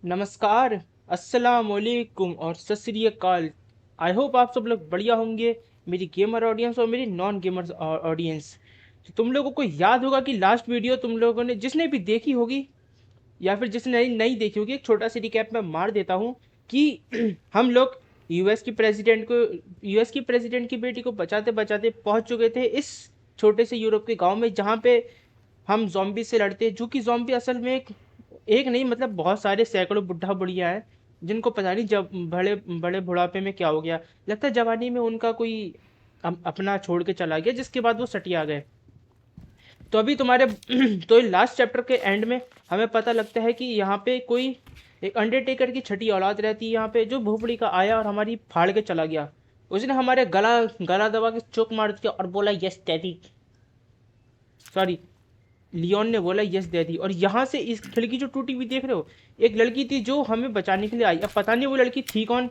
नमस्कार, अस्सलाम वालेकुम और सत श्री अकाल। आई होप आप सब लोग बढ़िया होंगे, मेरी गेमर ऑडियंस और मेरी नॉन गेमर्स ऑडियंस। तो तुम लोगों को याद होगा कि लास्ट वीडियो तुम लोगों ने जिसने भी देखी होगी या फिर जिसने नहीं नहीं देखी होगी, एक छोटा सा रिकैप मैं मार देता हूँ कि हम लोग यूएस की प्रेसिडेंट को यूएस की प्रेसिडेंट की बेटी को बचाते बचाते पहुंच चुके थे इस छोटे से यूरोप के गांव में, जहाँ पे हम जॉम्बी से लड़ते हैं। जो कि जॉम्बी असल में एक नहीं मतलब बहुत सारे सैकड़ों बुढ़ा बुढ़िया हैं, जिनको पता नहीं जब बड़े बड़े बुढ़ापे में क्या हो गया। लगता है जवानी में उनका कोई अपना छोड़ के चला गया, जिसके बाद वो सटिया गए। तो अभी तुम्हारे तो लास्ट चैप्टर के एंड में हमें पता लगता है कि यहाँ पे कोई एक अंडरटेकर की छठी औलाद रहती है यहाँ पे, जो भोपड़ी का आया और हमारी फाड़ के चला गया। उसने हमारे गला गला दबा के चोक मार दिया और बोला यस डैडी, सॉरी, लियोन ने बोला यस डैडी। और यहाँ से इस खिड़की जो टूटी हुई देख रहे हो, एक लड़की थी जो हमें बचाने के लिए आई। अब पता नहीं वो लड़की थी कौन।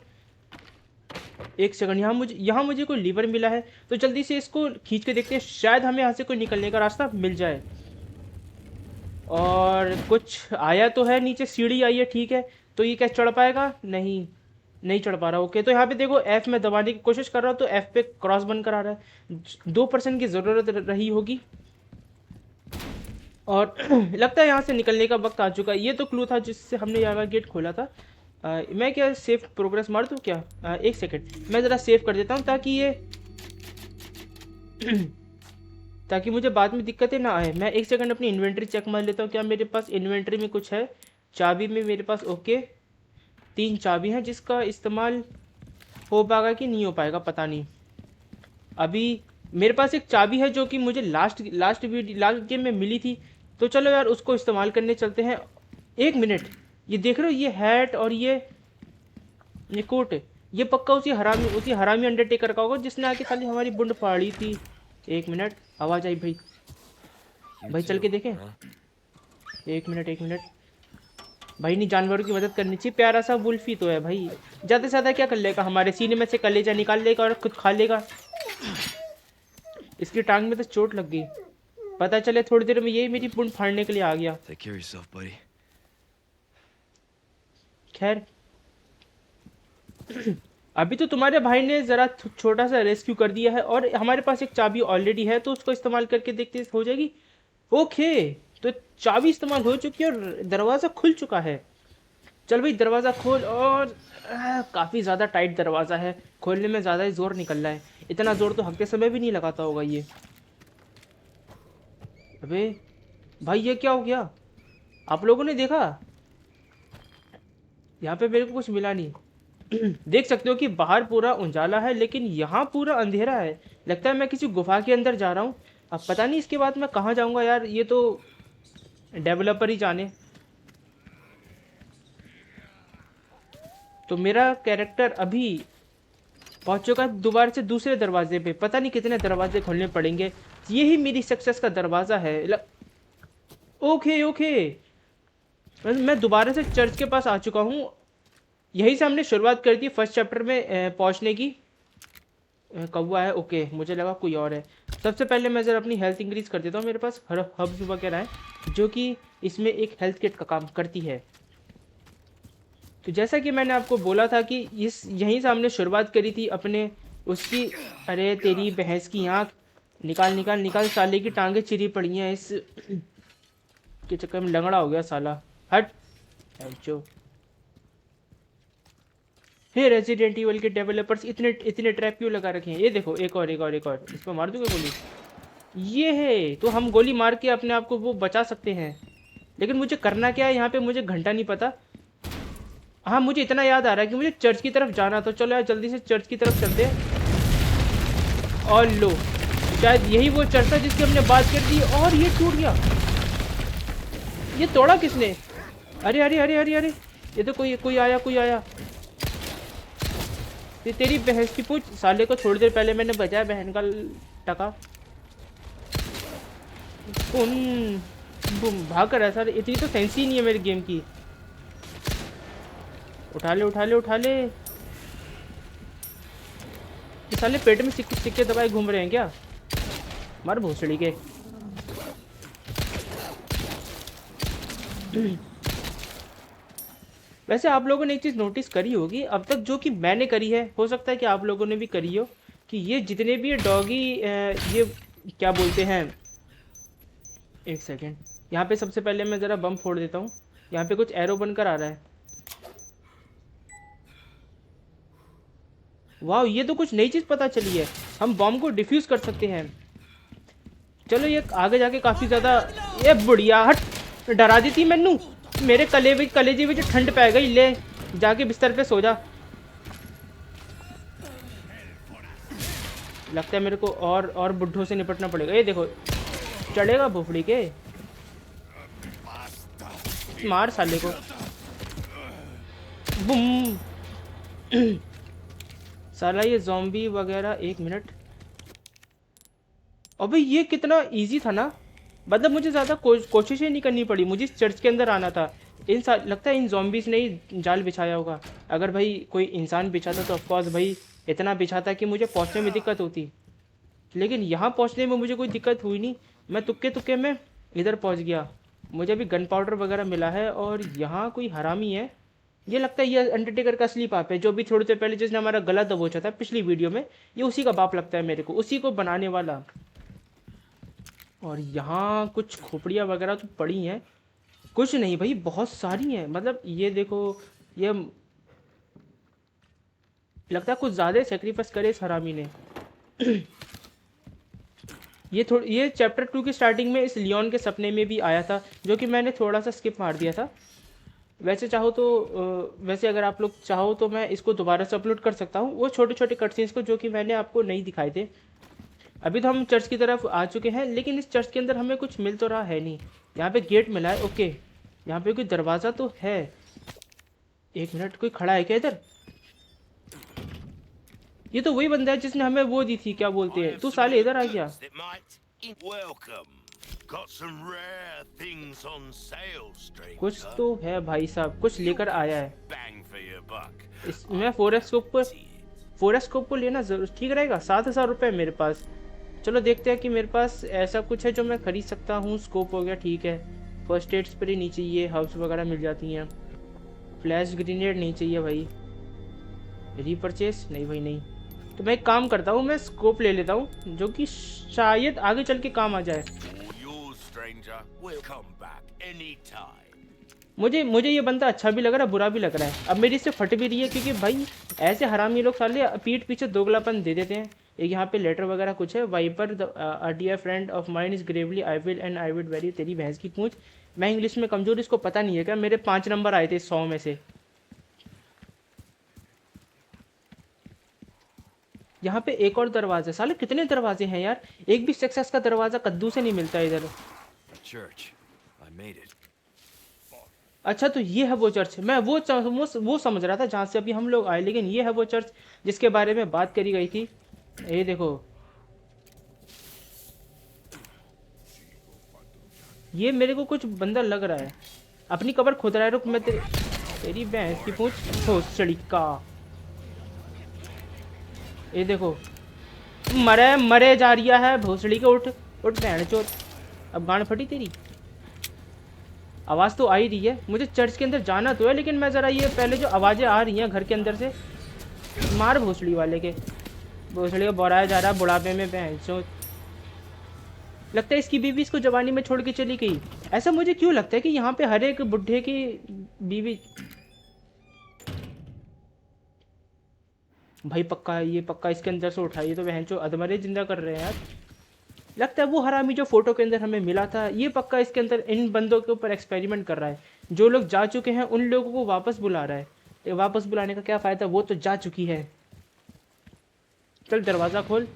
एक सेकंड, यहाँ मुझे कोई लीवर मिला है, तो जल्दी से इसको खींच के देखते हैं, शायद हमें यहाँ से कोई निकलने का रास्ता मिल जाए। और कुछ आया तो है, नीचे सीढ़ी आई है, ठीक है। तो ये क्या चढ़ पाएगा? नहीं, नहीं चढ़ पा रहा। ओके, तो यहाँ पे देखो एफ में दबाने की कोशिश कर रहा हूँ तो एफ पे क्रॉस बनकर आ रहा है। 2% की ज़रूरत रही होगी और लगता है यहाँ से निकलने का वक्त आ चुका है। ये तो क्लू था जिससे हमने यहाँ का गेट खोला था। मैं क्या सेफ प्रोग्रेस मार दूँ क्या? एक सेकंड, मैं ज़रा सेव कर देता हूँ ताकि ये ताकि मुझे बाद में दिक्कतें ना आए। मैं एक सेकंड अपनी इन्वेंट्री चेक मार लेता हूँ, क्या मेरे पास इन्वेंट्री में कुछ है। चाबी में मेरे पास ओके 3 चाबी हैं, जिसका इस्तेमाल हो पाएगा कि नहीं हो पाएगा पता नहीं। अभी मेरे पास एक चाबी है जो कि मुझे लास्ट गेम में मिली थी, तो चलो यार उसको इस्तेमाल करने चलते हैं। एक मिनट, ये देख रहे हो, ये हैट और ये कोट, ये पक्का उसी हरामी अंडरटेकर का होगा जिसने आके खाली हमारी बुंड फाड़ी थी। एक मिनट, आवाज आई भाई, भाई चल के देखें। एक मिनट भाई, नहीं जानवरों की मदद करनी चाहिए, प्यारा सा वुल्फी तो है भाई। ज़्यादा से ज़्यादा क्या कर लेगा, हमारे सीने में से कलेजा निकाल लेगा और खुद खा लेगा। इसकी टांग में तो चोट लग गई, पता चले थोड़ी देर में यही मेरी बुंड फाड़ने के लिए आ गया। Take care of yourself, buddy. खैर अभी तो तुम्हारे भाई ने ज़रा छोटा सा रेस्क्यू कर दिया है और हमारे पास एक चाबी ऑलरेडी है, तो उसको इस्तेमाल करके देखते हो जाएगी। ओके, तो चाबी इस्तेमाल हो चुकी है और दरवाज़ा खुल चुका है। चल भाई दरवाज़ा खोल। और काफ़ी ज़्यादा टाइट दरवाज़ा है, खोलने में ज़्यादा ही ज़ोर निकल रहा है। इतना ज़ोर तो हकते समय भी नहीं लगाता होगा ये। अबे भाई, ये क्या हो गया? आप लोगों ने देखा? यहाँ पे मेरे को कुछ मिला नहीं। देख सकते हो कि बाहर पूरा उजाला है लेकिन यहाँ पूरा अंधेरा है। लगता है मैं किसी गुफा के अंदर जा रहा हूँ। अब पता नहीं इसके बाद मैं कहाँ जाऊँगा यार, ये तो डेवलपर ही जाने। तो मेरा कैरेक्टर अभी पहुंच चुका है दोबारा से दूसरे दरवाजे पे। पता नहीं कितने दरवाजे खोलने पड़ेंगे, यही मेरी सक्सेस का दरवाज़ा है। ओके ओके, मैं दोबारा से चर्च के पास आ चुका हूँ। यहीं से हमने शुरुआत कर दी फर्स्ट चैप्टर में पहुँचने की। कौवा है, ओके, मुझे लगा कोई और है। सबसे पहले मैं ज़रा अपनी हेल्थ इंक्रीज़ कर देता हूँ। मेरे पास हर्ब्स वगैरह है जो कि इसमें एक हेल्थ किट का काम करती है। तो जैसा कि मैंने आपको बोला था कि इस यहीं से हमने शुरुआत करी थी अपने उसकी। अरे तेरी भैंस की आँख, निकाल निकाल निकाल, साले की टांगे चिरी पड़ी हैं इस के चक्कर में, लंगड़ा हो गया साला। हट जो। हे रेजिडेंट इवल के डेवलपर्स इतने इतने ट्रैप क्यों लगा रखे हैं? ये देखो, एक और इस पर मार दूंगा गोली। ये है, तो हम गोली मार के अपने आप को वो बचा सकते हैं। लेकिन मुझे करना क्या है यहाँ पे, मुझे घंटा नहीं पता। हाँ, मुझे इतना याद आ रहा है कि मुझे चर्च की तरफ जाना, तो चलो यार जल्दी से चर्च की तरफ चलते हैं। और लो, शायद यही वो चर्च था जिसकी हमने बात कर दी। और ये टूट गया। ये तोड़ा किसने? अरे अरे अरे अरे अरे, ये तो कोई आया। ये तेरी भैंस की पूछ, साले को थोड़ी देर पहले मैंने बजाया बहन का टका। भाग कर ऐसा, इतनी तो सेंस ही नहीं है मेरे गेम की। उठा ले। ये साले पेट में सिक्के सिक्के दबाए घूम रहे हैं क्या? मार भोसड़ी के। वैसे आप लोगों ने एक चीज़ नोटिस करी होगी अब तक, जो कि मैंने करी है, हो सकता है कि आप लोगों ने भी करी हो, कि ये जितने भी डॉगी, ये क्या बोलते हैं, एक सेकेंड, यहाँ पे सबसे पहले मैं ज़रा बम फोड़ देता हूँ। यहाँ पे कुछ एरो बनकर आ रहा है। वाह, ये तो कुछ नई चीज़ पता चली है, हम बॉम्ब को डिफ्यूज़ कर सकते हैं। चलो ये आगे जाके काफ़ी ज़्यादा, ये बुढ़िया हट, डरा दी थी मैनू, मेरे कलेजे में ठंड पै गई, ले जाके बिस्तर पे सो जा। लगता है मेरे को और बुड्ढों से निपटना पड़ेगा। ये देखो, चढ़ेगा भोफड़ी के, मार साले को, बुम। साला ये जॉम्बी वगैरह, एक मिनट। अबे ये कितना इजी था ना, मतलब मुझे ज़्यादा कोशिश ही नहीं करनी पड़ी, मुझे इस चर्च के अंदर आना था। लगता है इन जॉम्बीज ने ही जाल बिछाया होगा। अगर भाई कोई इंसान बिछाता तो ऑफकोर्स भाई इतना बिछाता कि मुझे पहुंचने में दिक्कत होती, लेकिन यहाँ पहुंचने में मुझे कोई दिक्कत हुई नहीं। मैं तुक्के तुक्के में इधर पहुंच गया। मुझे अभी गन पाउडर वगैरह मिला है, और यहाँ कोई हरामी है। ये लगता है ये अंडरटेकर का असली पाप है, जो भी थोड़ी देर पहले जिसने हमारा गला दबोचा था पिछली वीडियो में, ये उसी का बाप लगता है मेरे को, उसी को बनाने वाला। और यहाँ कुछ खोपड़ियाँ वगैरह तो पड़ी हैं, कुछ नहीं भाई, बहुत सारी हैं। मतलब ये देखो, ये लगता है कुछ ज़्यादा सेक्रीफाइस करे इस हरामी ने। ये चैप्टर 2 की स्टार्टिंग में इस लियोन के सपने में भी आया था, जो कि मैंने थोड़ा सा स्किप मार दिया था। वैसे चाहो तो वैसे अगर आप लोग चाहो तो मैं इसको दोबारा से अपलोड कर सकता हूँ, वो छोटे छोटे कट सीन्स को, जो कि मैंने आपको नहीं दिखाए थे। अभी तो हम चर्च की तरफ आ चुके हैं, लेकिन इस चर्च के अंदर हमें कुछ मिल तो रहा है नहीं। यहाँ पे गेट मिला है, ओके। यहाँ पे कोई दरवाज़ा तो है। एक मिनट, कोई खड़ा है क्या इधर? ये तो वही बंदा है जिसने हमें वो दी थी, क्या बोलते हैं, तू साले इधर आ गया। कुछ तो है भाई साहब, कुछ लेकर आया है। मैं फोरेस्कोप को लेना जरूर ठीक रहेगा। 7,000 रुपये मेरे पास। चलो देखते हैं कि मेरे पास ऐसा कुछ है जो मैं खरीद सकता हूँ। स्कोप हो गया, ठीक है। फर्स्ट एड स्प्रे नहीं चाहिए, हर्ब्स वगैरह मिल जाती हैं। फ्लैश ग्रेनेड नहीं चाहिए भाई। रीपरचेस नहीं भाई, नहीं। तो मैं एक काम करता हूँ, मैं स्कोप ले लेता हूँ, जो कि शायद आगे चल के काम आ जाए। मुझे मुझे ये बंदा अच्छा भी लग रहा है, बुरा भी लग रहा है। अब मेरी इससे फट भी रही है, क्योंकि भाई ऐसे हरामी लोग साले पीठ पीछे दोगलापन दे देते हैं। एक यहाँ पे लेटर वगैरह कुछ है, viper the dear friend of mind is gravely I will and I will very, तेरी भैंस की पूंछ। मैं इंग्लिश में कमजोर, इसको पता नहीं है क्या? मेरे 5 नंबर आए थे 100 में से। यहाँ पे एक और दरवाजा, साले कितने दरवाजे हैं यार, एक भी सक्सेस का दरवाजा कद्दू से नहीं मिलता इधर। अच्छा, तो ये है वो चर्च। मैं वो समझ रहा था जहाँ से अभी हम लोग आए, लेकिन ये है वो चर्च जिसके बारे में बात करी गई थी। ये देखो, ये मेरे को कुछ बंदा लग रहा है, अपनी कबर खुद रहा है। रुक, मैं तेरी भैंस की पूंछ भोसड़ी का। ये देखो, मरे मरे जा रिया है भोसड़ी के। उठ उठ भैंस चोद, अब गांड फटी तेरी। आवाज़ तो आ ही रही है, मुझे चर्च के अंदर जाना तो है, लेकिन मैं ज़रा ये पहले जो आवाज़ें आ रही हैं घर के अंदर से, मार भोसड़ी वाले के। भोसड़ी को बोराया जा रहा है बुढ़ापे में, भैंसो। लगता है इसकी बीवी इसको जवानी में छोड़ के चली गई। ऐसा मुझे क्यों लगता है कि यहाँ पे हर एक बुढ़े की बीवी, भाई पक्का है ये, पक्का इसके अंदर से उठाइए तो भैंसो अधमरे जिंदा कर रहे हैं यार। लगता है वो हरामी जो फोटो के अंदर हमें मिला था, ये पक्का इसके अंदर इन बंदों के ऊपर एक्सपेरिमेंट कर रहा है। जो लोग जा चुके हैं उन लोगों को वापस बुला रहा है। ये वापस बुलाने का क्या फ़ायदा, वो तो जा चुकी है। चल दरवाज़ा खोल।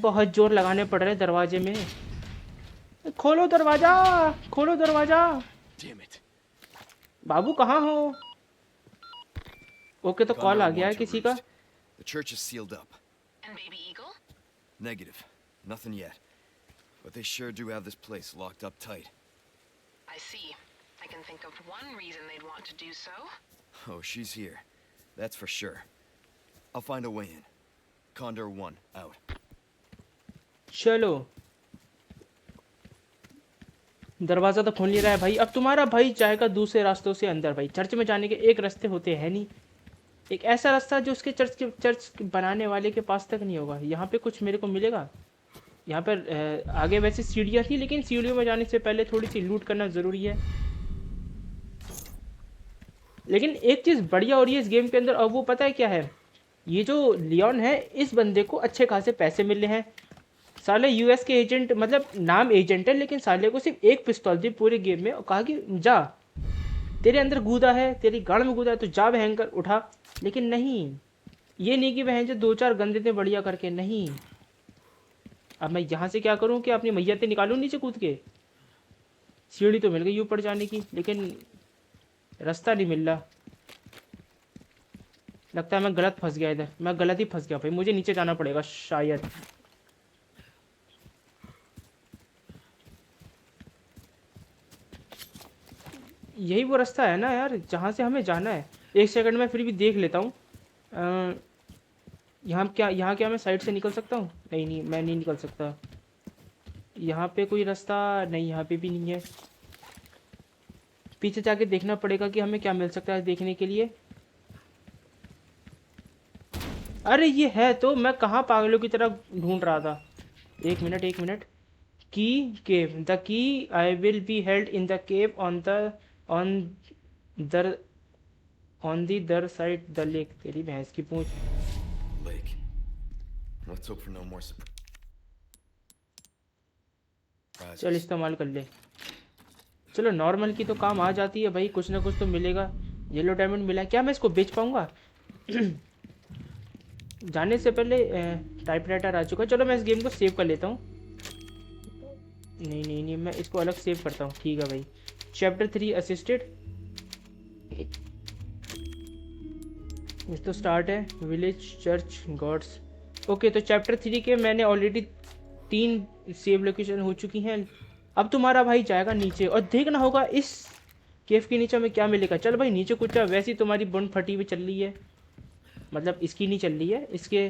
बहुत जोर लगाने पड़ रहे दरवाजे में। खोलो दरवाज़ा, खोलो दरवाज़ा। बाबू कहाँ हो? ओके, तो कॉल आ गया है किसी का। The church is sealed up. And Baby Eagle? Negative. Nothing yet. But they sure do have this place locked up tight. I see. I can think of one reason they'd want to do so. Oh, she's here. That's for sure. I'll find a way in. Condor 1, out. चलो, दरवाज़ा तो खोल नहीं रहा है भाई। अब तुम्हारा भाई जाएगा दूसरे रास्तों से अंदर। भाई चर्च में जाने के एक रास्ते होते हैं नहीं, एक ऐसा रास्ता जो उसके चर्च बनाने वाले के पास तक नहीं होगा। यहाँ पे कुछ मेरे को मिलेगा? यहाँ पर आगे वैसे सीढ़ियाँ थी, लेकिन सीढ़ियों में जाने से पहले थोड़ी सी लूट करना ज़रूरी है। लेकिन एक चीज़ बढ़िया हो रही है इस गेम के अंदर, और वो पता है क्या है? ये जो लियोन है, इस बंदे को अच्छे खासे पैसे मिल रहे हैं। साले यूएस के एजेंट, मतलब नाम एजेंट है, लेकिन साले को सिर्फ एक पिस्तौल दी पूरे गेम में और कहा कि जा, तेरे अंदर गूदा है, तेरी गाड़ में गूदा है तो जा भयंकर उठा। लेकिन नहीं, ये नहीं कि बहन जो दो चार गंदे थे बढ़िया करके, नहीं। अब मैं यहाँ से क्या करूँ कि अपनी मैयतें निकालूँ नीचे कूद के? सीढ़ी तो मिल गई ऊपर जाने की, लेकिन रास्ता नहीं मिल रहा। लगता है मैं गलत फंस गया इधर, मैं गलत ही फंस गया भाई, मुझे नीचे जाना पड़ेगा शायद। यही वो रास्ता है ना यार जहाँ से हमें जाना है? एक सेकंड में फिर भी देख लेता हूँ। यहाँ क्या मैं साइड से निकल सकता हूँ? नहीं नहीं, मैं नहीं निकल सकता। यहाँ पे कोई रास्ता नहीं, यहाँ पे भी नहीं है। पीछे जाके देखना पड़ेगा कि हमें क्या मिल सकता है देखने के लिए। अरे ये है तो, मैं कहाँ पागलों की तरह ढूंढ रहा था। एक मिनट एक मिनट। की cave, the key I will be held in the cave on other on the other side the lake. तेरी भैंस की पूंछ। Lake. Let's hope for no more surprises. चल इस्तेमाल कर ले। चलो नॉर्मल की तो काम आ जाती है भाई, कुछ ना कुछ तो मिलेगा। येलो डायमंड मिला, क्या मैं इसको बेच पाऊंगा? जाने से पहले टाइपराइटर आ चुका है। चलो मैं इस गेम को सेव कर लेता हूँ। नहीं नहीं नहीं, मैं इसको अलग सेव करता हूँ। ठीक है भाई। Chapter 3 assisted. इस तो स्टार्ट है, विलेज चर्च गॉड्स। ओके, तो चैप्टर 3 के मैंने ऑलरेडी 3 सेव लोकेशन हो चुकी हैं। अब तुम्हारा भाई जाएगा नीचे और देखना होगा इस केव के नीचे में क्या मिलेगा। चल भाई नीचे कुछ, वैसे ही तुम्हारी बंड फटी हुई चल रही है, मतलब इसकी नहीं चल रही है, इसके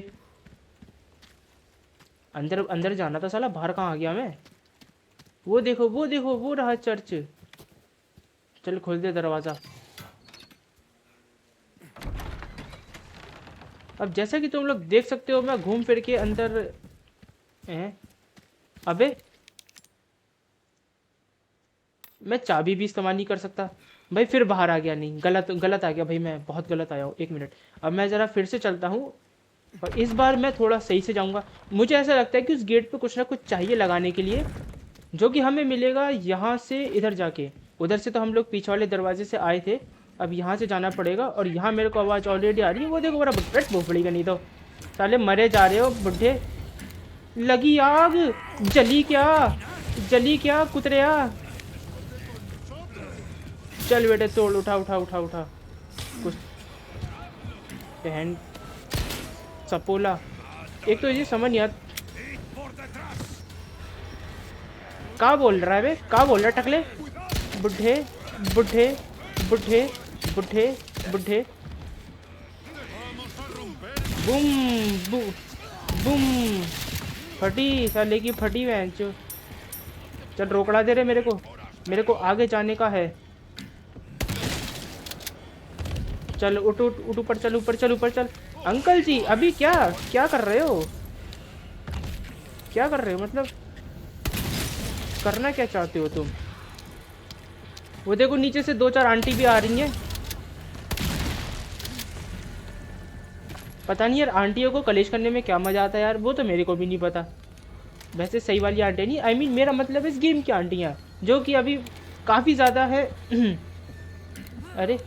अंदर अंदर जाना था। साला बाहर कहाँ आ गया मैं? वो देखो वो देखो, वो रहा चर्च। चल खोल दे दरवाज़ा। अब जैसा कि तुम लोग देख सकते हो, मैं घूम फिर के अंदर अबे मैं चाबी भी इस्तेमाल नहीं कर सकता भाई। फिर बाहर आ गया। नहीं, गलत गलत आ गया भाई, मैं बहुत गलत आया हूँ। एक मिनट, अब मैं ज़रा फिर से चलता हूँ और इस बार मैं थोड़ा सही से जाऊँगा। मुझे ऐसा लगता है कि उस गेट पे कुछ ना कुछ चाहिए लगाने के लिए, जो कि हमें मिलेगा यहाँ से इधर जाके। उधर से तो हम लोग पीछे वाले दरवाजे से आए थे, अब यहाँ से जाना पड़ेगा। और यहाँ मेरे को आवाज़ ऑलरेडी आ रही है। वो देखो मेरा बुट्ट भोपड़ेगा, नहीं तो साले मरे जा रहे हो बुढ़े। लगी आग, जली क्या कुतरिया। चल बेटे तोड़, उठा उठा उठा उठा कुछ बहन सपोला। एक तो ये समझ नहीं आता क्या बोल रहा है बे, क्या बोल रहा है टकले। बुढ़े बुढ़े बुढ़े बुढ़े बुढ़े। बूम बूम, फटी साले की फटी वैन चो। चल रोकड़ा दे रहे मेरे को आगे जाने का है। चल उठ उठ उठ, ऊपर चल ऊपर चल ऊपर चल। अंकल जी अभी क्या क्या कर रहे हो? क्या कर रहे हो मतलब, करना क्या चाहते हो तुम? वो देखो नीचे से 2-4 आंटी भी आ रही हैं। पता नहीं यार आंटियों को कलेश करने में क्या मजा आता है यार, वो तो मेरे को भी नहीं पता। वैसे सही वाली आंटी नहीं, आई मीन मेरा मतलब इस गेम की आंटियाँ, जो कि अभी काफ़ी ज़्यादा है। अरे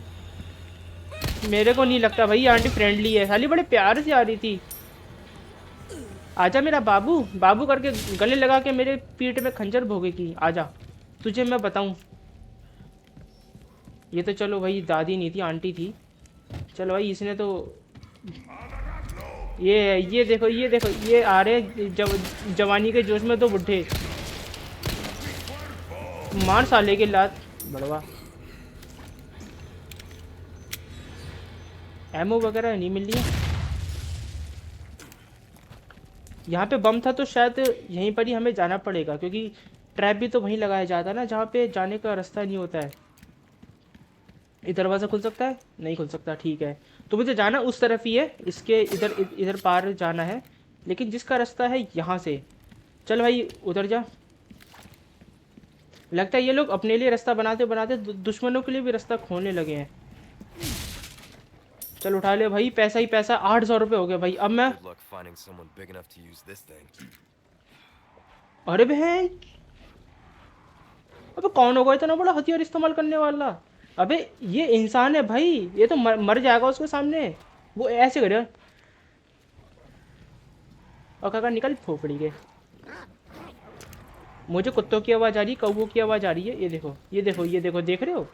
मेरे को नहीं लगता भाई आंटी फ्रेंडली है, खाली बड़े प्यार से आ रही थी। आजा मेरा बाबू बाबू करके गले लगा के मेरे पीठ में खंजर भोगेगी। आजा तुझे मैं बताऊं। ये तो चलो भाई दादी नहीं थी, आंटी थी। चलो भाई इसने तो ये देखो ये आ रहे जवानी के जोश में तो बुढ़े। मार साले के लात बड़वा। एमओ वगैरह नहीं मिल रही है। यहाँ पे बम था तो शायद यहीं पर ही हमें जाना पड़ेगा, क्योंकि ट्रैप भी तो वहीं लगाया जाता है ना जहाँ पे जाने का रास्ता नहीं होता है। ये दरवाज़ा खुल सकता है? नहीं खुल सकता, ठीक है। तो मुझे जाना उस तरफ ही है, इसके इधर इधर पार जाना है, लेकिन जिसका रास्ता है यहाँ से। चल भाई उधर जा। लगता है ये लोग अपने लिए रास्ता बनाते बनाते दुश्मनों के लिए भी रास्ता खोलने लगे हैं। चल उठा ले भाई, पैसा ही पैसा, 800 रुपये हो गए भाई। अब मैं, Good luck finding someone big enough to use this thing. अरे बहन, अबे कौन होगा इतना बड़ा हथियार इस्तेमाल करने वाला? अबे ये इंसान है भाई, ये तो मर जाएगा उसके सामने। वो ऐसे करे। और काका निकल फोपड़ी के। मुझे कुत्तों की आवाज़ आ रही, कौवों की आवाज़ आ रही है। ये देखो ये देखो ये देखो, देख रहे हो?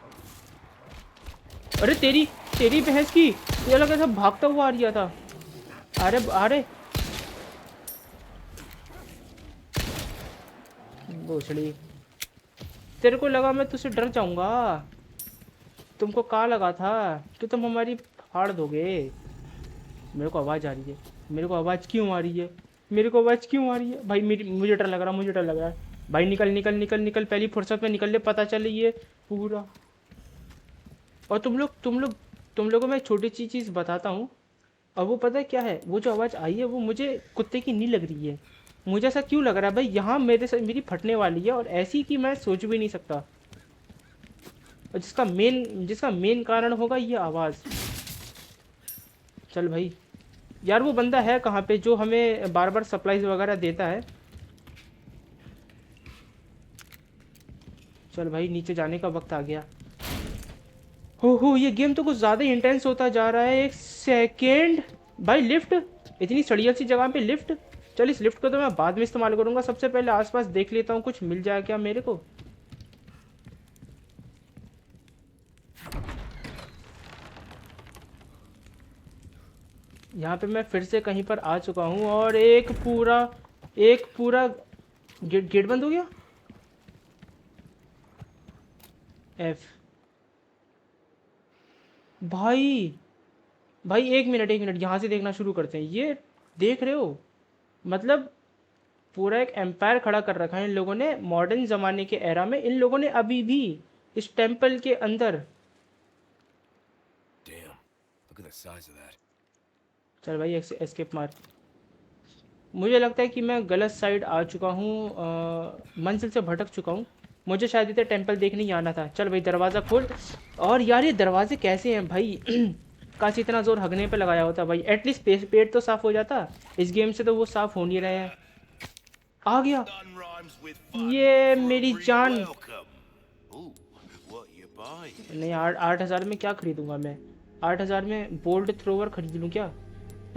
अरे तेरी तेरी भैंस की, ये लगा सब भागता हुआ आ रहा था। अरे अरे भोसड़ी, तेरे को लगा मैं तुझसे डर जाऊंगा? तुमको कहाँ लगा था कि तुम हमारी फाड़ दोगे? मेरे को आवाज़ आ रही है, मेरे को आवाज़ क्यों आ रही है, मेरे को आवाज़ क्यों आ रही है भाई? मेरी मुझे डर लग रहा, मुझे डर लग रहा है भाई। निकल निकल निकल निकल, पहली फुर्सत में निकल ले, पता चले ये पूरा। और तुम लोगों को मैं छोटी सी चीज़ बताता हूँ। और वो पता है क्या है? वो जो आवाज़ आई है वो मुझे कुत्ते की नहीं लग रही है। मुझे ऐसा क्यों लग रहा है भाई, यहाँ मेरे से मेरी फटने वाली है, और ऐसी कि मैं सोच भी नहीं सकता। और जिसका मेन कारण होगा ये आवाज़। चल भाई, यार वो बंदा है कहाँ पे जो हमें बार बार सप्लाईज वगैरह देता है? चल भाई नीचे जाने का वक्त आ गया। हो ये गेम तो कुछ ज़्यादा ही इंटेंस होता जा रहा है। एक सेकेंड भाई, लिफ्ट, इतनी सड़ियल सी जगह पे लिफ्ट। चल इस लिफ्ट को तो मैं बाद में इस्तेमाल करूंगा, सबसे पहले आसपास देख लेता हूँ कुछ मिल जाए क्या मेरे को। यहाँ पे मैं फिर से कहीं पर आ चुका हूँ, और एक पूरा गेट बंद हो गया। एफ भाई, एक मिनट यहाँ से देखना शुरू करते हैं। ये देख रहे हो, मतलब पूरा एक एम्पायर खड़ा कर रखा है इन लोगों ने मॉडर्न ज़माने के एरा में। इन लोगों ने अभी भी इस टेम्पल के अंदर। Damn, look at the size of that. चल भाई एस्केप मार। मुझे लगता है कि मैं गलत साइड आ चुका हूँ, मंजिल से भटक चुका हूँ। मुझे शायद इधर टेम्पल देखने ही आना था। चल भाई दरवाज़ा खोल। और यार ये दरवाजे कैसे हैं भाई? काश इतना जोर हगने पे लगाया होता भाई, एटलीस्ट पेट तो साफ़ हो जाता। इस गेम से तो वो साफ़ हो नहीं रहे हैं। आ गया ये मेरी जान। नहीं, 8,000 में क्या खरीदूंगा मैं? 8,000 में बोल्ट थ्रोवर खरीद लूँ क्या?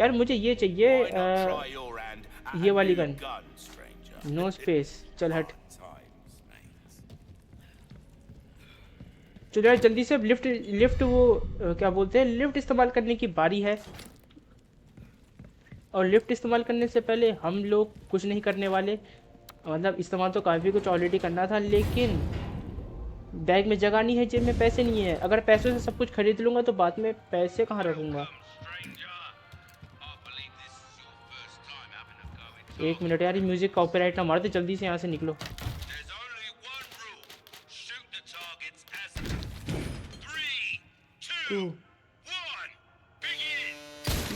यार मुझे ये चाहिए, ये वाली गन। नो स्पेस, चल हट। चलो यार जल्दी से लिफ्ट वो क्या बोलते हैं, लिफ्ट इस्तेमाल करने की बारी है। और लिफ्ट इस्तेमाल करने से पहले हम लोग कुछ नहीं करने वाले, मतलब इस्तेमाल तो काफ़ी कुछ ऑलरेडी करना था, लेकिन बैग में जगह नहीं है, जेब में पैसे नहीं है। अगर पैसों से सब कुछ खरीद लूँगा तो बाद में पैसे कहाँ रखूँगा? एक मिनट यार, ये म्यूज़िक कॉपीराइट ना मार दे, जल्दी से यहाँ से निकलो।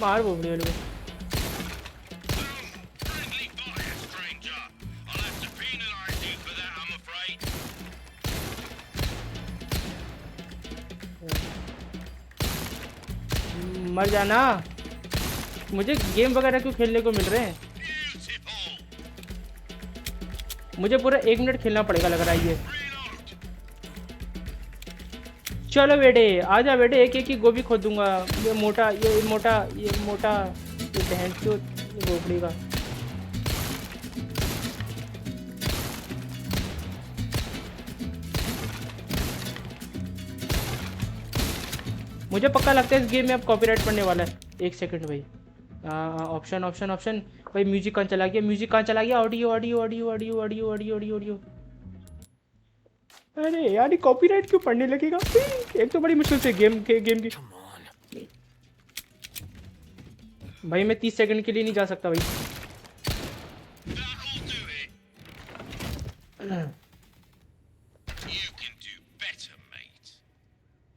मार वो बड़े वाले। मर जाना। मुझे गेम वगैरह क्यों खेलने को मिल रहे हैं? मुझे पूरा 1 मिनट खेलना पड़ेगा लग रहा है ये। चलो बेटे आजा बेटे, एक एक ही गोभी खोद दूंगा। ये मोटा ये बहन चो गोबड़ी का। मुझे पक्का लगता है इस गेम में अब कॉपीराइट पड़ने वाला है। एक सेकंड भाई, ऑप्शन भाई, म्यूजिक कहाँ चला गया? ऑडियो। अरे यार ये कॉपीराइट क्यों पढ़ने लगेगा? एक तो बड़ी मुश्किल से गेम की। भाई मैं 30 सेकंड के लिए नहीं जा सकता भाई।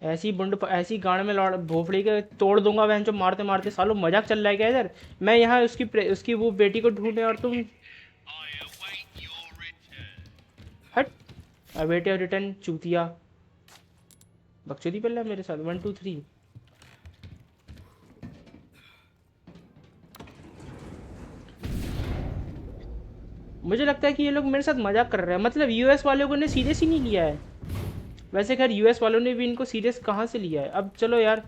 ऐसी बुंड ऐसी गाड़ में लौड़ भोपड़ी के तोड़ दूंगा बहन जो मारते मारते। सालों मजाक चल रहा है क्या इधर? मैं यहाँ उसकी वो बेटी को ढूंढे और तुम हट। अवेट रिटर्न चूतिया बकचोदी पड़ रहा है मेरे साथ। 1 2 3 मुझे लगता है कि ये लोग मेरे साथ मजाक कर रहे हैं। मतलब यूएस वालों ने सीरियस ही नहीं लिया है। वैसे खैर यूएस वालों ने भी इनको सीरियस कहाँ से लिया है। अब चलो यार,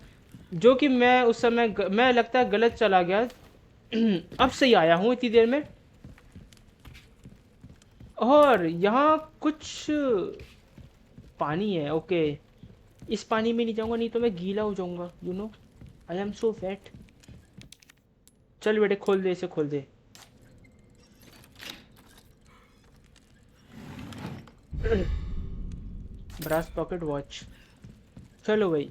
जो कि मैं उस समय मैं लगता है गलत चला गया। अब सही आया हूँ इतनी देर में। और यहाँ कुछ पानी है। ओके, इस पानी में नहीं जाऊँगा, नहीं तो मैं गीला हो जाऊँगा। You know I am so fat. चल बेटे खोल दे, इसे खोल दे। Brass pocket watch. चलो भाई,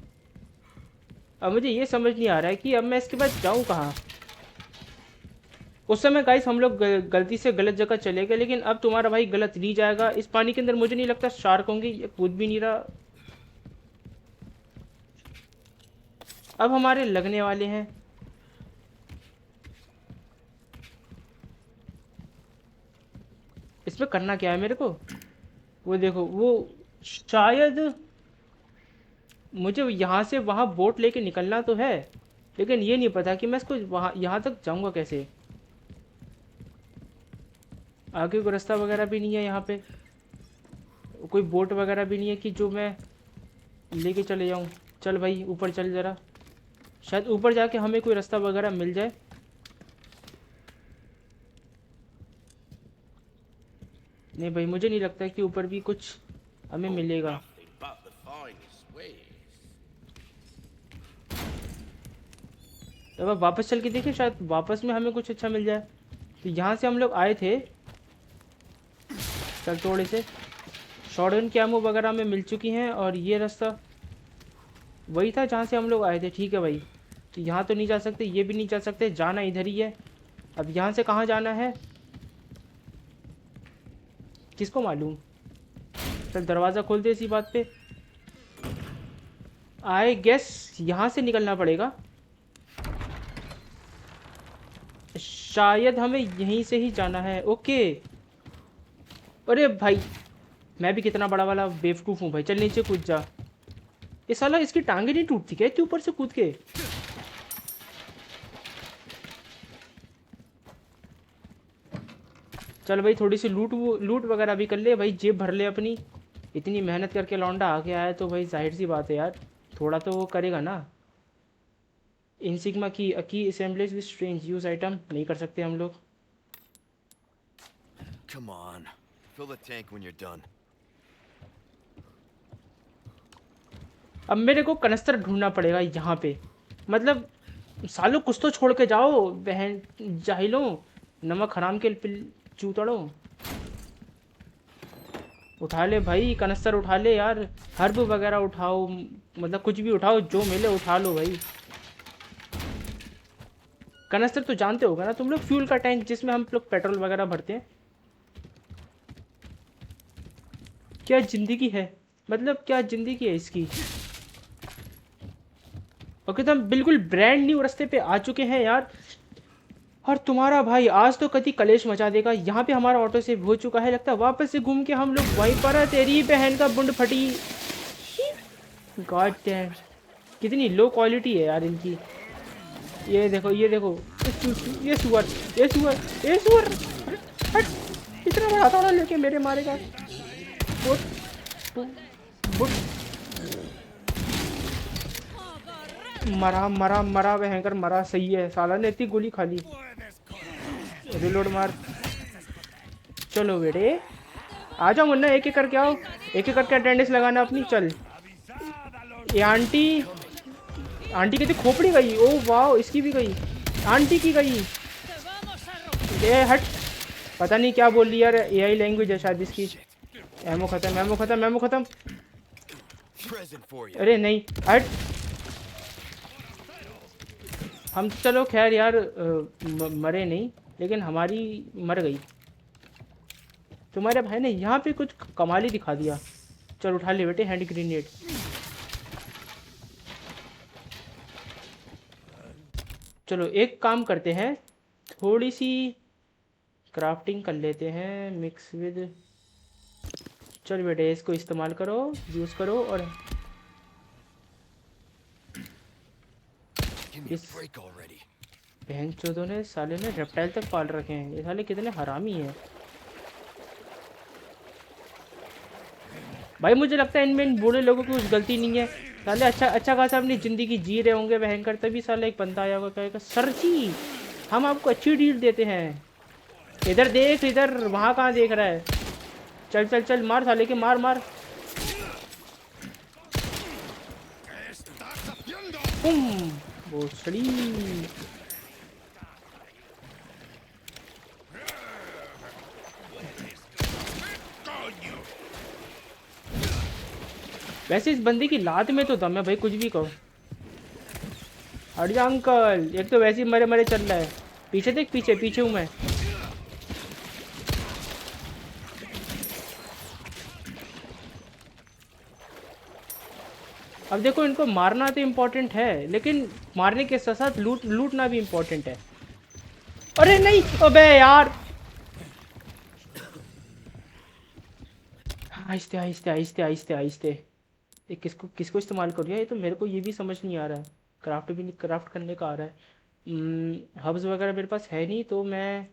अब मुझे ये समझ नहीं आ रहा है कि अब मैं इसके बाद जाऊँ कहाँ। उस समय गाइस हम लोग गलती से गलत जगह चले गए, लेकिन अब तुम्हारा भाई गलत नहीं जाएगा। इस पानी के अंदर मुझे नहीं लगता शार्क होंगे, ये कूद भी नहीं रहा। अब हमारे लगने वाले हैं। इसमें करना क्या है मेरे को? वो देखो, वो शायद मुझे यहाँ से वहाँ बोट लेके निकलना तो है, लेकिन ये नहीं पता कि मैं इसको वहाँ यहाँ तक जाऊँगा कैसे। आगे कोई रास्ता वगैरह भी नहीं है यहाँ पे, कोई बोट वगैरह भी नहीं है कि जो मैं लेके चले जाऊँ। चल भाई ऊपर चल ज़रा, शायद ऊपर जाके हमें कोई रास्ता वगैरह मिल जाए। नहीं भाई, मुझे नहीं लगता कि ऊपर भी कुछ हमें मिलेगा। तो अब वापस चल के देखें, शायद वापस में हमें कुछ अच्छा मिल जाए। तो यहाँ से हम लोग आए थे। चल थोड़े से शॉटगन की एमो वगैरह में मिल चुकी हैं, और ये रास्ता वही था जहाँ से हम लोग आए थे। ठीक है भाई, तो यहाँ तो नहीं जा सकते, ये भी नहीं जा सकते, जाना इधर ही है। अब यहाँ से कहाँ जाना है किसको मालूम। चल दरवाज़ा खोल दे इसी बात पे। आई गेस यहाँ से निकलना पड़ेगा। शायद हमें यहीं से ही जाना है। ओके, अरे भाई मैं भी कितना बड़ा वाला बेवकूफ़ हूँ भाई। चल नीचे कूद जा। ये साला इसकी टांगे नहीं टूटती क्या इतने ऊपर से कूद के? चल भाई थोड़ी सी लूट वगैरह भी कर ले भाई, जेब भर ले अपनी। इतनी मेहनत करके लौंडा आके आया तो भाई जाहिर सी बात है यार, थोड़ा तो वो करेगा ना। इनसिग्मा की assemblies with strange use item नहीं कर सकते हम लोग। Come on. Fill the tank when you're done. अब मेरे को कनस्तर ढूंढना पड़ेगा यहाँ पे। मतलब सालों कुछ तो छोड़ के जाओ बहन जाहिलों, नमक हराम के चूतड़ो। उठा ले भाई कनस्तर, उठा ले यार। हर्ब वगैरह उठाओ, मतलब कुछ भी उठाओ, जो मिले उठा लो भाई। कनस्तर तो जानते होगा ना तुम लोग, फ्यूल का टैंक जिसमें हम लोग पेट्रोल वगैरह भरते हैं। क्या जिंदगी है, मतलब क्या जिंदगी है इसकी। ओके, तो हम बिल्कुल ब्रांड न्यू रास्ते पे आ चुके हैं यार। और तुम्हारा भाई आज तो कभी कलेश मचा देगा। यहाँ पे हमारा ऑटो सेव हो चुका है, लगता है वापस से घूम के हम लोग वहीं पर है। तेरी बहन का बुंड फटी। गॉड डैम, कितनी लो क्वालिटी है यार इनकी। ये देखो ये देखो, ये सुअर ये सुअर ये सुअर, हट। इतना बड़ा हथौड़ा लेके मेरे मारेगा। मरा मरा मरा भयंकर मरा। सही है, साला ने इतनी गोली खा ली। रिलोड मार। चलो बेटे आ जाओ, मुन्ना एक एक करके आओ, एक एक करके अटेंडेंस लगाना अपनी। चल ये आंटी कहती खोपड़ी गई। ओ वाह, इसकी भी गई, आंटी की गई। ये हट, पता नहीं क्या बोल रही यार, एआई लैंग्वेज है शायद इसकी। एमो खत्म एमो खत्म एमो खत्म। अरे नहीं हट। हम चलो खैर यार मरे नहीं, लेकिन हमारी मर गई। तुम्हारे भाई ने यहाँ पे कुछ कमाल ही दिखा दिया। चल उठा ले बेटे हैंड ग्रेनेड। चलो एक काम करते हैं, थोड़ी सी क्राफ्टिंग कर लेते हैं मिक्स विद। चल बेटे इसको इस्तेमाल करो, यूज़ करो। और Give me a इस break already. बहन चोदों ने साले ने रेप्टाइल तक पाल रखे हैं, ये साले कितने हरामी हैं भाई। मुझे लगता है इनमें इन बूढ़े लोगों की कुछ गलती नहीं है। साले अच्छा खासा अपनी ज़िंदगी जी रहे होंगे भयंकर, तभी साले एक बंदा आया होगा कहेगा सर जी हम आपको अच्छी डील देते हैं। इधर देख, इधर, वहाँ कहाँ देख रहा है। चल चल चल मार साले के, मार मार। बुम भोसड़ी। वैसे इस बंदे की लात में तो दम है भाई, कुछ भी कहो। हट जा अंकल, एक तो वैसे ही मरे मरे चल रहा है। पीछे देख, पीछे पीछे हूँ मैं। अब देखो इनको मारना तो इम्पोर्टेंट है, लेकिन मारने के साथ साथ लूटना भी इम्पोर्टेंट है। अरे नहीं, अबे यार। आहिस्ते आहिस्ते आहिस्ते आहिस्ते आहिस्ते। ये किसको किसको इस्तेमाल करूँ, ये तो मेरे को ये भी समझ नहीं आ रहा है। क्राफ्ट भी नहीं, क्राफ्ट करने का आ रहा है। हब्स वगैरह मेरे पास है नहीं, तो मैं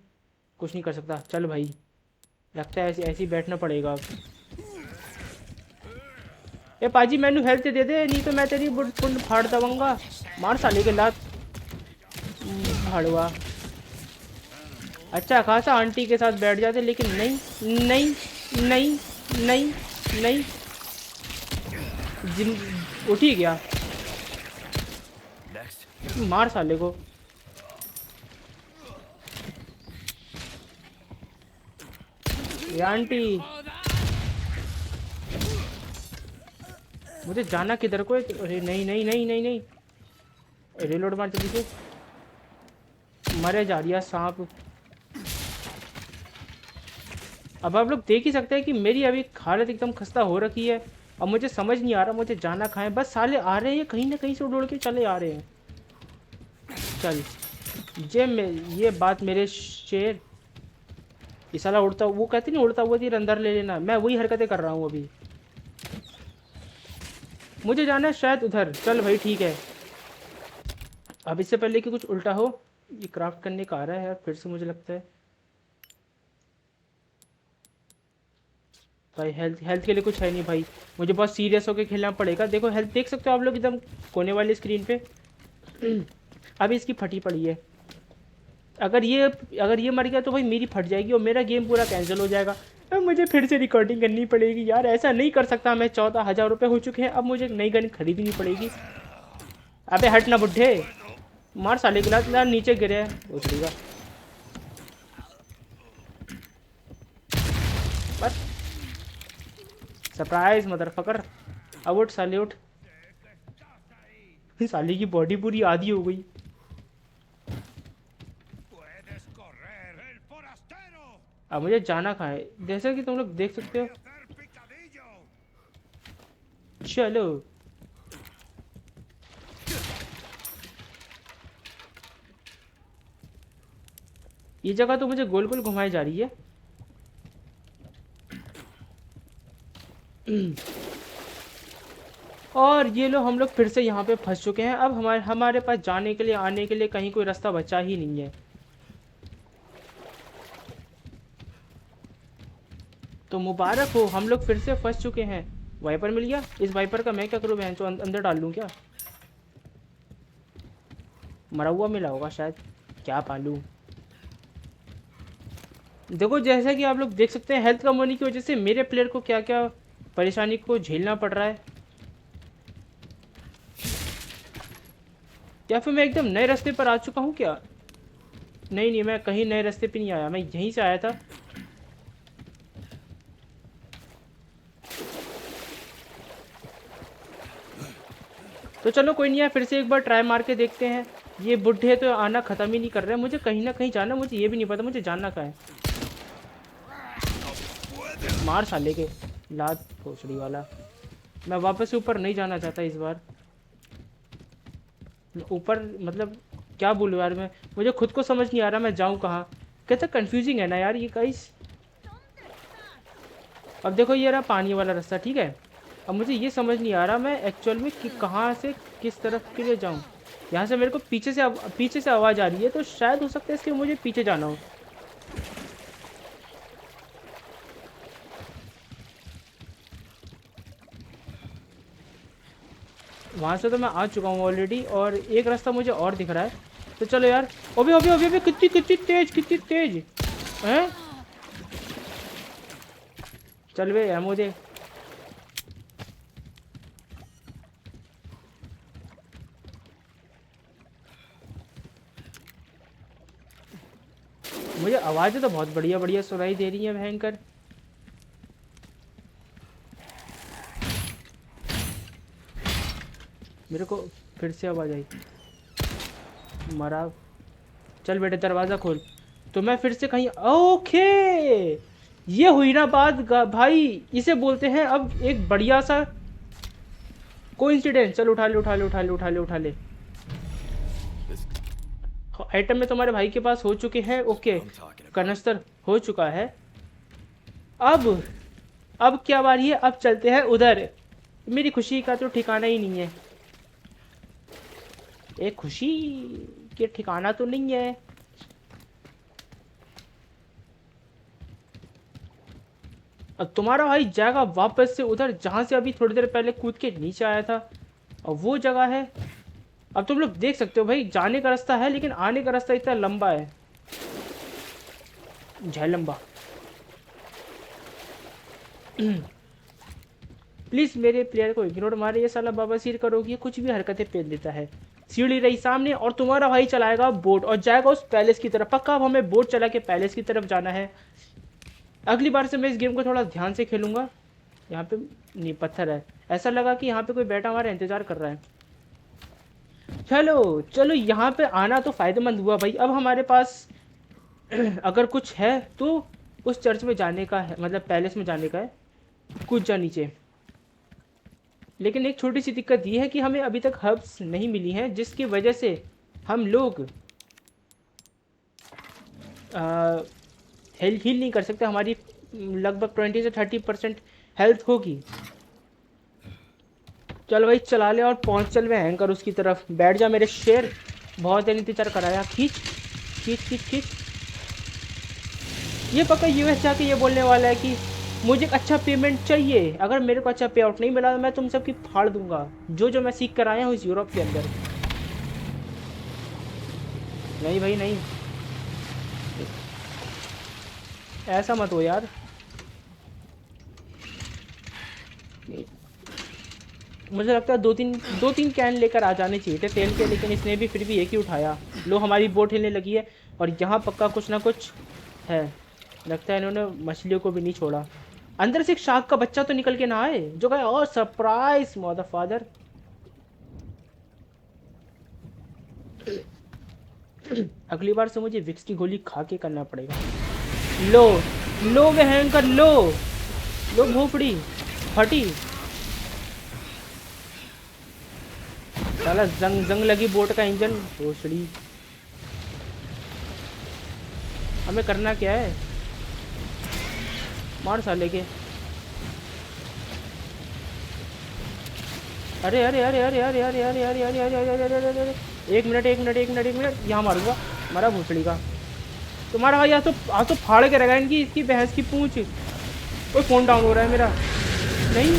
कुछ नहीं कर सकता। चल भाई, लगता है ऐसे ऐसे ही बैठना पड़ेगा अब। ए पाजी मैनू हेल्थ दे दे, नहीं तो मैं तेरी बुंड फाड़ दवाऊंगा। मार साले के लात फाड़वा। अच्छा खासा आंटी के साथ बैठ जाते, लेकिन नहीं नहीं नहीं नहीं नहीं। जिन उठ ही गया। Next. मार साले को। ये आंटी, मुझे जाना किधर को है? अरे नहीं नहीं नहीं नहीं नहीं, रिलोड मार जल्दी से। मरे जा रही है सांप। अब आप लोग देख ही सकते हैं कि मेरी अभी हालत एकदम खस्ता हो रखी है। अब मुझे समझ नहीं आ रहा मुझे जाना खाएं। बस साले आ रहे हैं कहीं ना कहीं से उड़ के चले आ रहे हैं। चल ये बात मेरे शेर। ये साला उड़ता, वो कहते नहीं उड़ता हुआ तीर अंदर ले लेना, मैं वही हरकतें कर रहा हूँ अभी। मुझे जाना है शायद उधर। चल भाई ठीक है। अब इससे पहले कि कुछ उल्टा हो, ये क्राफ्ट करने का आ रहा है यार फिर से मुझे लगता है। भाई हेल्थ के लिए कुछ है नहीं भाई, मुझे बहुत सीरियस होकर खेलना पड़ेगा। देखो हेल्थ देख सकते हो आप लोग एकदम कोने वाली स्क्रीन पे। अभी इसकी फटी पड़ी है। अगर ये मर गया तो भाई मेरी फट जाएगी और मेरा गेम पूरा कैंसिल हो जाएगा। अब मुझे फिर से रिकॉर्डिंग करनी पड़ेगी यार, ऐसा नहीं कर सकता मैं। 14,000 रुपये हो चुके हैं, अब मुझे नई गन खरीदनी पड़ेगी। अबे हट ना बुड्ढे, मार साले गिलास नीचे गिरे उतरेगा बस। Surprise motherfucker. अब उठ साले उठ। साले की बॉडी पूरी आधी हो गई। अब मुझे जाना कहाँ है, जैसा कि तुम लोग देख सकते हो। चलो ये जगह तो मुझे गोल गोल घुमाई जा रही है। और ये लो हम लोग फिर से यहाँ पे फंस चुके हैं। अब हमारे पास जाने के लिए आने के लिए कहीं कोई रास्ता बचा ही नहीं है। तो मुबारक हो, हम लोग फिर से फंस चुके हैं। वाइपर मिल गया। इस वाइपर का मैं क्या करूँ बहन, अंदर डाल लूँ क्या? मरा हुआ मिला होगा शायद, क्या पालूँ। देखो जैसा कि आप लोग देख सकते हैं, हेल्थ कम होने की वजह से मेरे प्लेयर को क्या क्या परेशानी को झेलना पड़ रहा है। या फिर मैं एकदम नए रास्ते पर आ चुका हूँ क्या? नहीं नहीं, मैं कहीं नए रास्ते पे नहीं आया, मैं यहीं से आया था। तो चलो कोई नहीं है, फिर से एक बार ट्राई मार के देखते हैं। ये बुढ़े तो आना ख़त्म ही नहीं कर रहे हैं। मुझे कहीं ना कहीं जाना, मुझे ये भी नहीं पता मुझे जानना कहाँ है। मार साले के लात भोसड़ी वाला। मैं वापस ऊपर नहीं जाना चाहता इस बार। ऊपर मतलब क्या बोलूँ यार मैं, मुझे खुद को समझ नहीं आ रहा मैं जाऊँ कहाँ। कैसा कंफ्यूजिंग है ना यार ये गाइस। अब देखो ये रहा पानी वाला रास्ता, ठीक है। अब मुझे ये समझ नहीं आ रहा मैं एक्चुअल में कि कहाँ से किस तरफ के लिए जाऊँ। यहाँ से मेरे को पीछे से आवाज़ आ रही है, तो शायद हो सकता है इसलिए मुझे पीछे जाना हो। वहाँ से तो मैं आ चुका हूँ ऑलरेडी, और एक रास्ता मुझे और दिख रहा है। तो चलो यार। अभी अभी अभी अभी कितनी तेज हैं। चल वे एमो दे। मुझे आवाज़ें तो बहुत बढ़िया बढ़िया सुनाई दे रही हैं भयंकर। मेरे को फिर से आवाज़ आई। मरा। चल बेटे दरवाज़ा खोल। तो मैं फिर से कहीं, ओके ये हुई ना बात भाई। इसे बोलते हैं अब एक बढ़िया सा कोइंसिडेंस। चल उठा ले उठा ले उठा ले उठा ले उठा ले। आइटम में तुम्हारे भाई के पास हो चुके हैं, ओके। कनस्तर हो चुका है। अब क्या बारी है, अब चलते हैं उधर। मेरी खुशी का तो ठिकाना ही नहीं है। एक खुशी के ठिकाना तो नहीं है। अब तुम्हारा भाई जाएगा वापस से उधर जहां से अभी थोड़ी देर पहले कूद के नीचे आया था, और वो जगह है। अब तुम लोग देख सकते हो भाई, जाने का रास्ता है लेकिन आने का रास्ता इतना लंबा है, जय लंबा। प्लीज मेरे प्लेयर को इग्नोर मारे, ये साला बाबा सिर करोगी कुछ भी हरकतें पेल देता है। सीढ़ी रही सामने, और तुम्हारा भाई चलाएगा बोट और जाएगा उस पैलेस की तरफ। पक्का अब हमें बोट चला के पैलेस की तरफ जाना है। अगली बार से मैं इस गेम को थोड़ा ध्यान से खेलूंगा। यहाँ पे नहीं पत्थर है, ऐसा लगा कि यहाँ पे कोई बैठा हमारा इंतजार कर रहा है। चलो चलो, यहाँ पे आना तो फायदेमंद हुआ भाई। अब हमारे पास अगर कुछ है तो उस चर्च में जाने का है, मतलब पैलेस में जाने का है। कूद जा नीचे। लेकिन एक छोटी सी दिक्कत ये है कि हमें अभी तक हर्ब्स नहीं मिली हैं, जिसकी वजह से हम लोग हील नहीं कर सकते। हमारी लगभग 20 से 30% हेल्थ होगी। चल भाई चला ले और पहुंच चल मैं हैंकर उसकी तरफ। बैठ जा मेरे शेर, बहुत देर इंतजार कराया। खींच खींच खींच खींच। ये पक्का यूएस जाके ये बोलने वाला है कि मुझे एक अच्छा पेमेंट चाहिए। अगर मेरे को अच्छा पे आउट नहीं मिला तो मैं तुम सबकी फाड़ दूंगा, जो मैं सीख कर आया हूँ इस यूरोप के अंदर। नहीं भाई नहीं, ऐसा मत हो यार। मुझे लगता है दो तीन कैन लेकर आ जाने चाहिए थे तेल के, लेकिन इसने भी फिर भी एक ही उठाया। लो हमारी बोट हिलने लगी है, और यहाँ पक्का कुछ ना कुछ है। लगता है इन्होंने मछलियों को भी नहीं छोड़ा। अंदर से एक शार्क का बच्चा तो निकल के ना आए जो कहे और सरप्राइज मदर फादर। अगली बार से मुझे विक्स की गोली खा के करना पड़ेगा। लो लो मैं हैंकर, लो लो भोपड़ी फटी। साला जंग लगी बोट का इंजन भोसड़ी। हमें करना क्या है, मार साले के। अरे अरे अरे अरे अरे अरे अरे अरे अरे अरे अरे अरे अरे अरे, एक मिनट यहाँ मारूंगा। मारा भोसड़ी का। तुम्हारा भाई आज तो फाड़ के रहेगा इनकी इसकी भैंस की पूंछ। कोई फोन डाउन हो रहा है मेरा। नहीं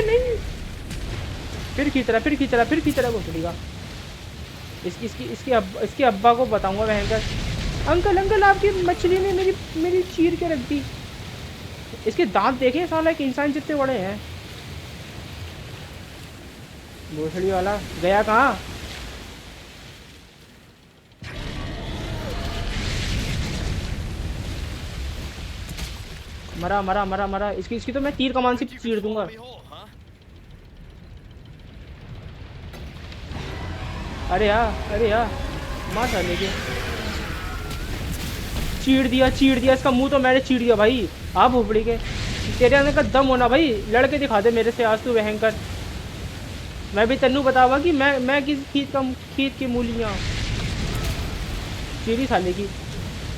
नहीं, फिर खींच रहा भोसड़ी का। इसके अब्बा को बताऊंगा भयंकर। अंकल आपकी मछली ने मेरी चीर के रख दी। इसके दांत देखे साला एक इंसान जितने बड़े हैं। भोसड़ी वाला गया कहाँ। मरा। इसकी तो मैं तीर कमान से चीर दूंगा। अरे यार मार साले के। चीड़ दिया इसका मुंह तो मैंने चीड़ दिया भाई। आप भोपड़ी के, तेरे अंदर का दम होना भाई, लड़के दिखा दे मेरे से आज तू भयंकर। मैं भी तेनू बतावा कि मैं किस खीत की मूलियाँ चीड़ी साले की।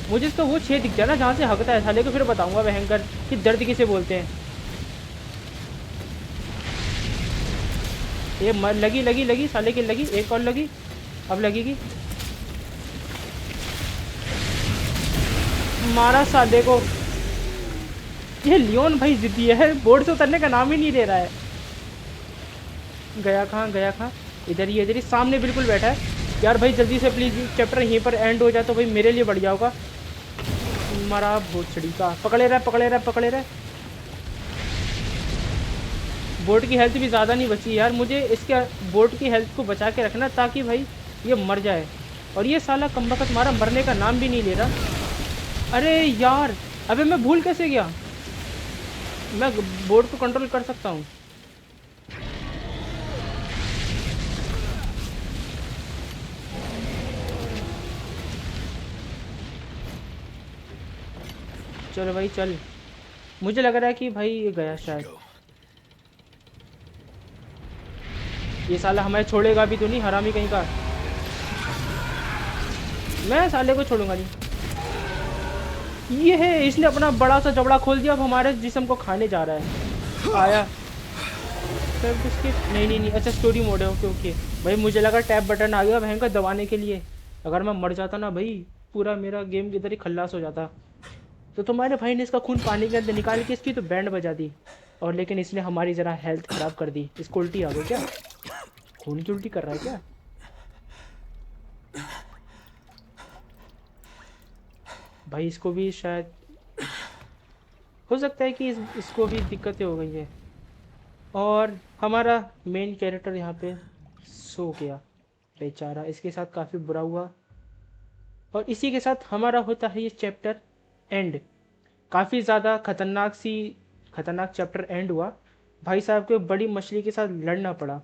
मुझे इसका वो छेद दिख जाए ना जहाँ से हकता है साले को, फिर बताऊंगा भयंकर कि दर्द किसे बोलते हैं। ये लगी साले की लगी, एक और लगी, अब लगेगी। मारा साले को। ये लियोन भाई जिद्दी है, बोर्ड से उतरने का नाम ही नहीं ले रहा है। गया कहाँ, इधर ही सामने बिल्कुल बैठा है। यार भाई जल्दी से प्लीज़ चैप्टर यहीं पर एंड हो जाए तो भाई मेरे लिए बढ़िया होगा। मारा भोसड़ी का, पकड़े रहे। बोट की हेल्थ भी ज़्यादा नहीं बची यार, मुझे इसके बोट की हेल्थ को बचा के रखना ताकि भाई ये मर जाए। और ये साला कमबख्त मारा मरने का नाम भी नहीं ले रहा। अरे यार, अबे मैं भूल कैसे गया? मैं बोट को कंट्रोल कर सकता हूँ। चलो भाई चल, मुझे लग रहा है कि भाई ये गया शायद। ये साला हमें छोड़ेगा भी तो नहीं, हरामी कहीं का। मैं साले को छोड़ूंगा नहीं। ये है, इसने अपना बड़ा सा जबड़ा खोल दिया, अब हमारे जिस्म को खाने जा रहा है। आया नहीं, अच्छा स्टोरी मोड है, ओके। भाई मुझे लगा टैप बटन आ गया भयंकर दबाने के लिए। अगर मैं मर जाता ना भाई, पूरा मेरा गेम इधर ही खल्लास हो जाता। तो तुम्हारे भाई ने इसका खून पानी के अंदर निकाल के इसकी तो बैंड बजा दी, और लेकिन इसने हमारी ज़रा हेल्थ ख़राब कर दी। इसको उल्टी आ गई क्या? खून की उल्टी कर रहा है क्या? भाई इसको भी शायद हो सकता है कि इसको भी दिक्कतें हो गई है। और हमारा मेन कैरेक्टर यहाँ पे सो गया बेचारा, इसके साथ काफ़ी बुरा हुआ। और इसी के साथ हमारा होता है ये चैप्टर एंड। काफ़ी ज़्यादा खतरनाक चैप्टर एंड हुआ। भाई साहब को बड़ी मछली के साथ लड़ना पड़ा।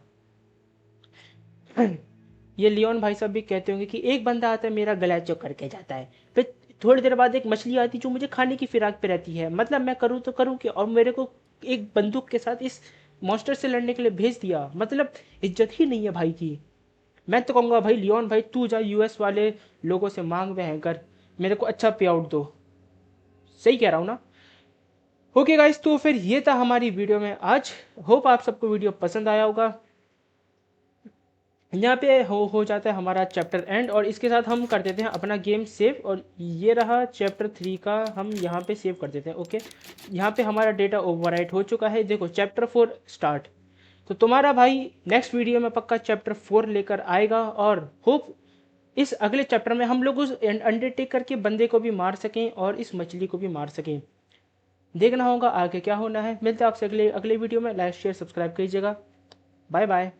ये लियोन भाई साहब भी कहते होंगे कि एक बंदा आता है मेरा गला चौक करके जाता है, फिर थोड़ी देर बाद एक मछली आती जो मुझे खाने की फिराक पे रहती है। मतलब मैं करूँ तो करूँ क्या? और मेरे को एक बंदूक के साथ इस मॉन्स्टर से लड़ने के लिए भेज दिया। मतलब इज्जत ही नहीं है भाई की। मैं तो कहूँगा भाई लियोन भाई तू जा यूएस वाले लोगों से मांग में कर, मेरे को अच्छा पे आउट दो। सही कह रहा हूँ ना? ओके गाइस, तो फिर ये था हमारी वीडियो में आज। होप आप सबको वीडियो पसंद आया होगा। यहाँ पे हो जाता है हमारा चैप्टर एंड, और इसके साथ हम कर देते हैं अपना गेम सेव। और ये रहा चैप्टर 3 का, हम यहाँ पे सेव कर देते हैं। ओके, यहाँ पे हमारा डेटा ओवरराइट हो चुका है। देखो चैप्टर 4 स्टार्ट। तो तुम्हारा भाई नेक्स्ट वीडियो में पक्का चैप्टर 4 लेकर आएगा, और होप इस अगले चैप्टर में हम लोग उस अंडरटेकर के बंदे को भी मार सकें और इस मछली को भी मार सकें। देखना होगा आगे क्या होना है। मिलते हैं आपसे अगले वीडियो में। लाइक शेयर सब्सक्राइब कीजिएगा। Bye bye.